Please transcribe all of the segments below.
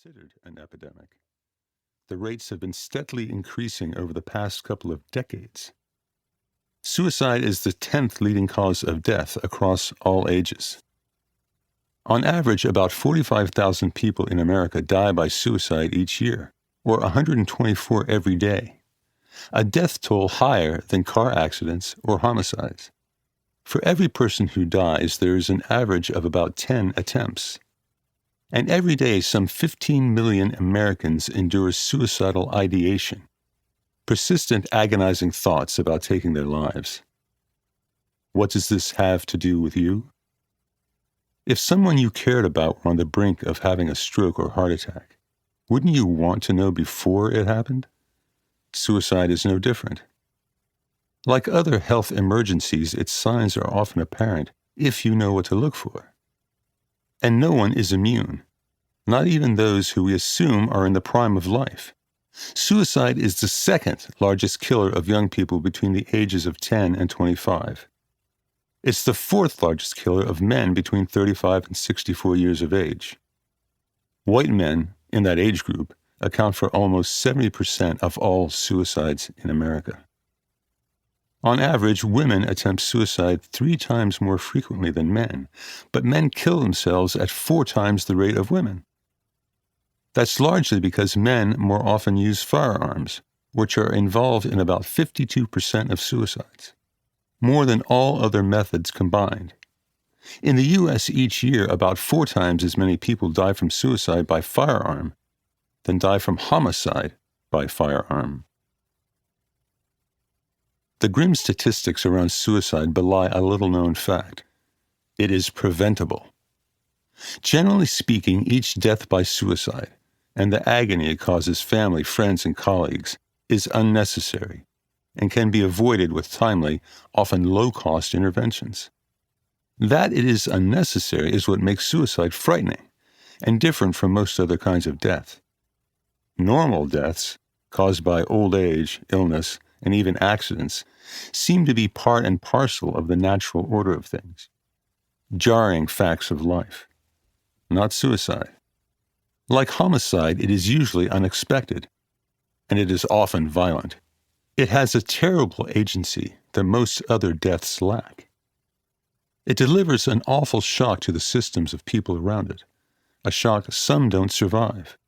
considered an epidemic. The rates have been steadily increasing over the past couple of decades. Suicide is the 10th leading cause of death across all ages. On average, about 45,000 people in America die by suicide each year, or 124 every day, a death toll higher than car accidents or homicides. For every person who dies, there is an average of about 10 attempts. And every day, some 15 million Americans endure suicidal ideation, persistent agonizing thoughts about taking their lives. What does this have to do with you? If someone you cared about were on the brink of having a stroke or heart attack, wouldn't you want to know before it happened? Suicide is no different. Like other health emergencies, its signs are often apparent if you know what to look for. And no one is immune, not even those who we assume are in the prime of life. Suicide is the second largest killer of young people between the ages of 10 and 25. It's the fourth largest killer of men between 35 and 64 years of age. White men in that age group account for almost 70% of all suicides in America. On average, women attempt suicide 3 times more frequently than men, but men kill themselves at 4 times the rate of women. That's largely because men more often use firearms, which are involved in about 52% of suicides, more than all other methods combined. In the U.S. each year, about 4 times as many people die from suicide by firearm than die from homicide by firearm. The grim statistics around suicide belie a little-known fact. It is preventable. Generally speaking, each death by suicide, and the agony it causes family, friends, and colleagues, is unnecessary and can be avoided with timely, often low-cost interventions. That it is unnecessary is what makes suicide frightening and different from most other kinds of death. Normal deaths, caused by old age, illness, and even accidents, seem to be part and parcel of the natural order of things, jarring facts of life, not suicide. Like homicide, it is usually unexpected, and it is often violent. It has a terrible agency that most other deaths lack. It delivers an awful shock to the systems of people around it, a shock some don't survive.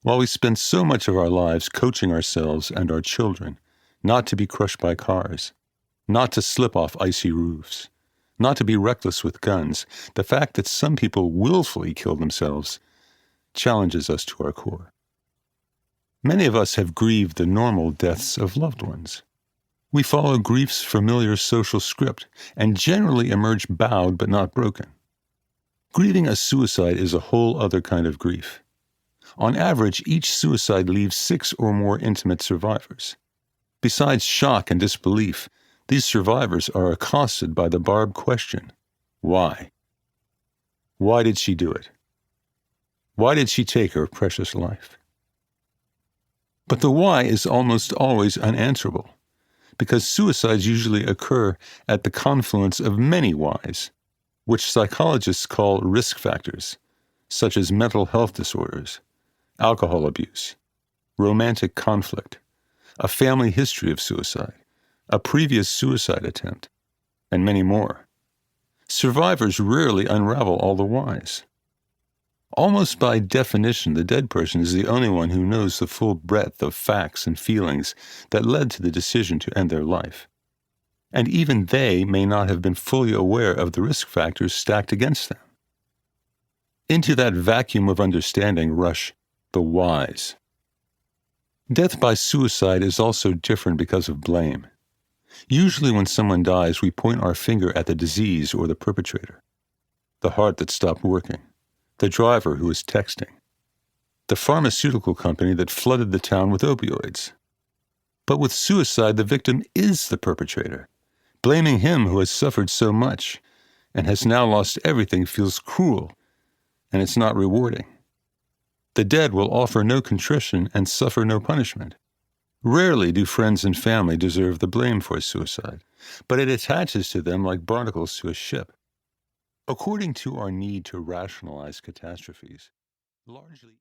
While we spend so much of our lives coaching ourselves and our children not to be crushed by cars, not to slip off icy roofs, not to be reckless with guns, the fact that some people willfully kill themselves challenges us to our core. Many of us have grieved the normal deaths of loved ones. We follow grief's familiar social script and generally emerge bowed but not broken. Grieving a suicide is a whole other kind of grief. On average, each suicide leaves 6 or more intimate survivors. Besides shock and disbelief, these survivors are accosted by the barbed question, why? Why did she do it? Why did she take her precious life? But the why is almost always unanswerable, because suicides usually occur at the confluence of many whys, which psychologists call risk factors, such as mental health disorders, alcohol abuse, romantic conflict, a family history of suicide, a previous suicide attempt, and many more. Survivors rarely unravel all the whys. Almost by definition, the dead person is the only one who knows the full breadth of facts and feelings that led to the decision to end their life. And even they may not have been fully aware of the risk factors stacked against them. Into that vacuum of understanding rush the whys. Death by suicide is also different because of blame. Usually when someone dies, we point our finger at the disease or the perpetrator, the heart that stopped working, the driver who was texting, the pharmaceutical company that flooded the town with opioids. But with suicide, the victim is the perpetrator. Blaming him who has suffered so much and has now lost everything feels cruel, and it's not rewarding. The dead will offer no contrition and suffer no punishment. Rarely do friends and family deserve the blame for suicide, but it attaches to them like barnacles to a ship. According to our need to rationalize catastrophes, largely